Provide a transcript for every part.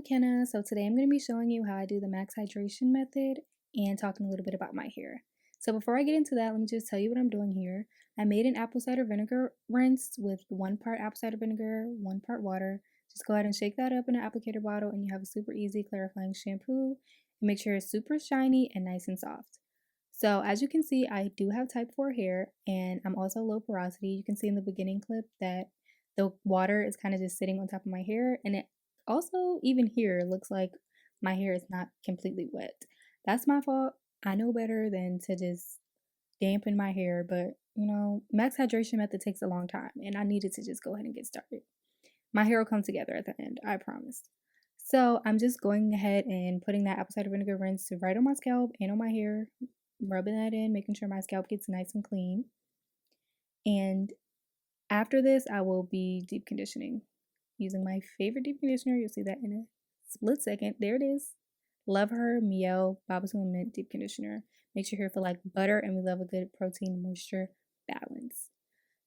MaKenna. So today I'm going to be showing you how I do the max hydration method and talking a little bit about my hair. So before I get into that, let me just tell you what I'm doing here. I made an apple cider vinegar rinse with 1 part apple cider vinegar, 1 part water. Just go ahead and shake that up in an applicator bottle and you have a super easy clarifying shampoo. And make sure it's super shiny and nice and soft. So as you can see, I do have type 4 hair and I'm also low porosity. You can see in the beginning clip that the water is kind of just sitting on top of my hair, and it also, even here, looks like my hair is not completely wet. That's my fault. I know better than to just dampen my hair, but max hydration method takes a long time, and I needed to just go ahead and get started. My hair will come together at the end, I promise. So I'm just going ahead and putting that apple cider vinegar rinse right on my scalp and on my hair, rubbing that in, making sure my scalp gets nice and clean. And after this, I will be deep conditioning using my favorite deep conditioner. You'll see that in a split second. There it is. Love her Mielle Babassu and Mint Deep Conditioner. Makes your hair feel like butter, and we love a good protein moisture balance.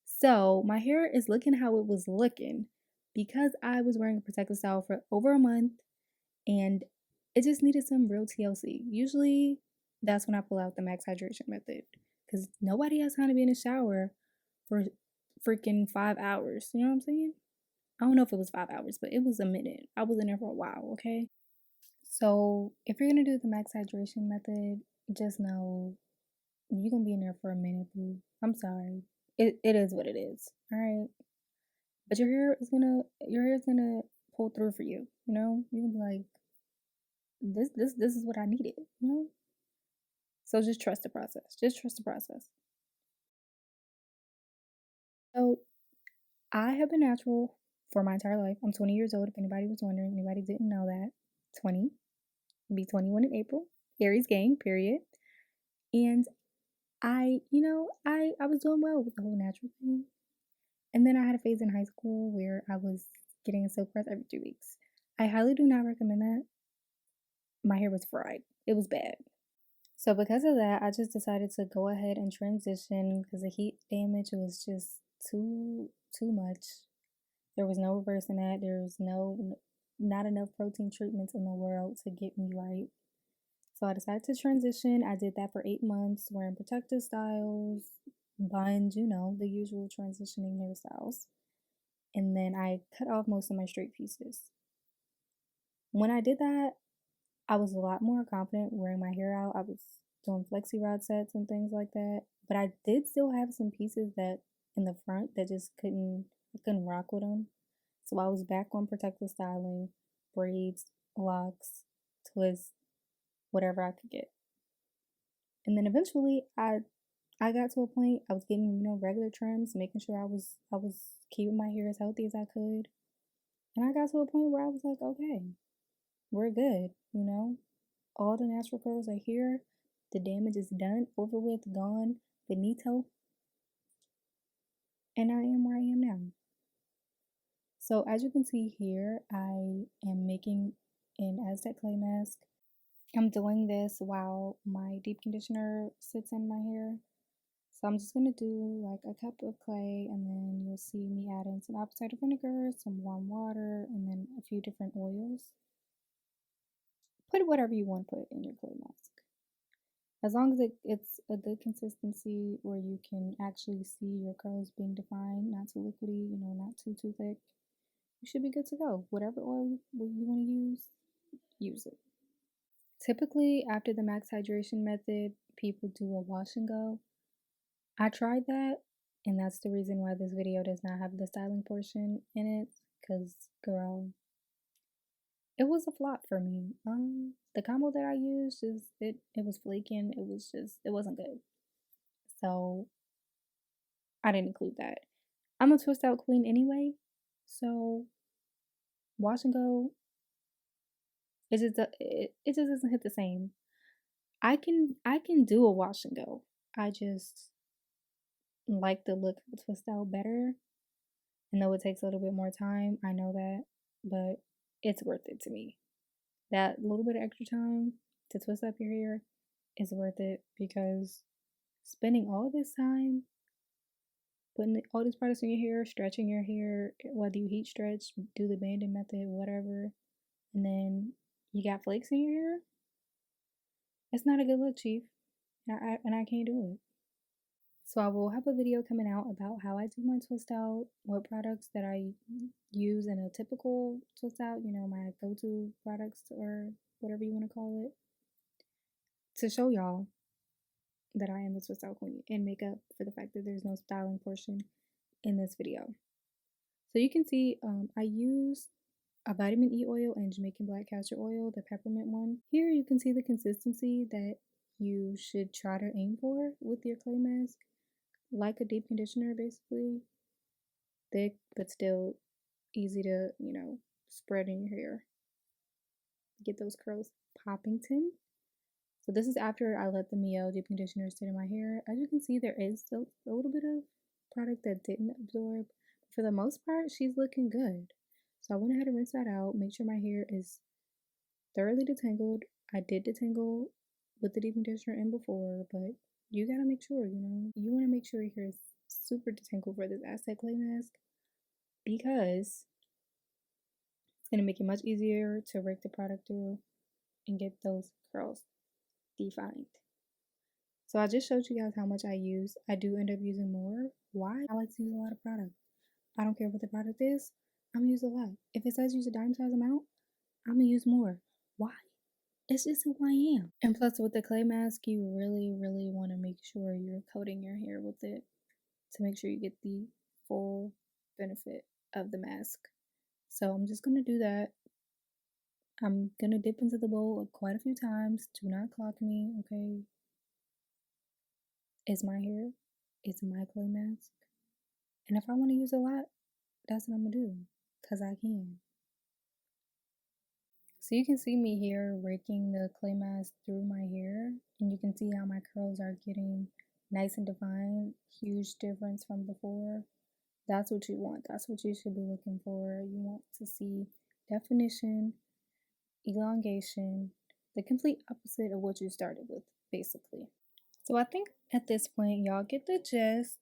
So my hair is looking how it was looking because I was wearing a protective style for over a month, and it just needed some real TLC. Usually, that's when I pull out the max hydration method because nobody has time to be in the shower for freaking 5 hours. You know what I'm saying? I don't know if it was 5 hours, but it was a minute. I was in there for a while, okay? So if you're gonna do the max hydration method, just know you're gonna be in there for a minute, boo. I'm sorry. It is what it is. Alright. But your hair is gonna pull through for you. You're gonna be like, this is what I needed. So just trust the process. Just trust the process. So I have been natural for my entire life. I'm 20 years old, if anybody was wondering, anybody didn't know that. 20. Be 21 in April. Aries gang, period. And I was doing well with the whole natural thing. And then I had a phase in high school where I was getting a silk press every 2 weeks. I highly do not recommend that. My hair was fried. It was bad. So because of that, I just decided to go ahead and transition because the heat damage was just too much. There was no reversing that. There's not enough protein treatments in the world to get me right. So I decided to transition. I did that for 8 months, wearing protective styles, buns, the usual transitioning hairstyles. And then I cut off most of my straight pieces. When I did that, I was a lot more confident wearing my hair out. I was doing flexi rod sets and things like that. But I did still have some pieces that in the front that just I couldn't rock with them. So I was back on protective styling, braids, locks, twists, whatever I could get. And then eventually I got to a point I was getting, regular trims, making sure I was keeping my hair as healthy as I could. And I got to a point where I was like, okay, we're good. All the natural curls are here. The damage is done, over with, gone, finito. And I am where I am now. So as you can see here, I am making an Aztec clay mask. I'm doing this while my deep conditioner sits in my hair. So I'm just going to do like a cup of clay, and then you'll see me add in some apple cider vinegar, some warm water, and then a few different oils. Put whatever you want to put in your clay mask. As long as it's a good consistency where you can actually see your curls being defined, not too liquidy, not too thick, you should be good to go. Whatever oil you want to use it. Typically, after the max hydration method, people do a wash and go. I tried that, and that's the reason why this video does not have the styling portion in it, because, girl, it was a flop for me. The combo that I used it was flaking. It wasn't good. So I didn't include that. I'm a twist out queen anyway, so wash and go. It just doesn't hit the same. I can do a wash and go. I just like the look of a twist out better. I know it takes a little bit more time. I know that, but it's worth it to me. That little bit of extra time to twist up your hair is worth it because spending all this time putting all these products in your hair, stretching your hair, whether you heat stretch, do the banding method, whatever, and then you got flakes in your hair, it's not a good look, Chief. And I can't do it. So I will have a video coming out about how I do my twist out, what products that I use in a typical twist out, you know, my go-to products or whatever you want to call it, to show y'all that I am the twist out queen and make up for the fact that there's no styling portion in this video. So you can see I use a vitamin E oil and Jamaican black castor oil, the peppermint one. Here you can see the consistency that you should try to aim for with your clay mask. Like a deep conditioner, basically. Thick, but still easy to, you know, spread in your hair. Get those curls poppington. So this is after I let the Mielle deep conditioner sit in my hair. As you can see, there is still a little bit of product that didn't absorb. For the most part, she's looking good. So I went ahead and rinsed that out. Make sure my hair is thoroughly detangled. I did detangle with the deep conditioner in before, but you gotta make sure, you know, you wanna make sure your hair is super detangled for this Aztec clay mask because it's gonna make it much easier to rake the product through and get those curls defined. So I just showed you guys how much I use. I do end up using more. Why? I like to use a lot of product. I don't care what the product is, I'm gonna use a lot. If it says use a dime size amount, I'm gonna use more. Why? It's just who I am. And plus with the clay mask, you really want to make sure you're coating your hair with it to make sure you get the full benefit of the mask. So I'm just going to do that. I'm going to dip into the bowl quite a few times. Do not clock me, okay? It's my hair. It's my clay mask. And if I want to use a lot, that's what I'm going to do because I can. So you can see me here raking the clay mask through my hair, and you can see how my curls are getting nice and defined. Huge difference from before. That's what you want. That's what you should be looking for. You want to see definition, elongation, the complete opposite of what you started with, basically. So I think at this point, y'all get the gist.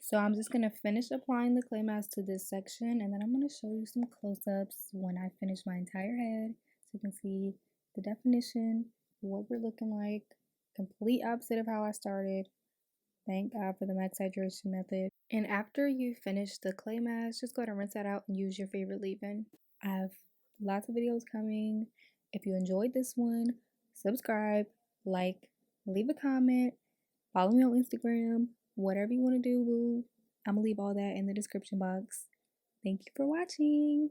So I'm just going to finish applying the clay mask to this section, and then I'm going to show you some close-ups when I finish my entire head so you can see the definition, what we're looking like, complete opposite of how I started. Thank God for the max hydration method. And after you finish the clay mask, just go ahead and rinse that out and use your favorite leave-in. I have lots of videos coming. If you enjoyed this one, subscribe, like, leave a comment, follow me on Instagram, whatever you want to do, boo. I'm going to leave all that in the description box. Thank you for watching.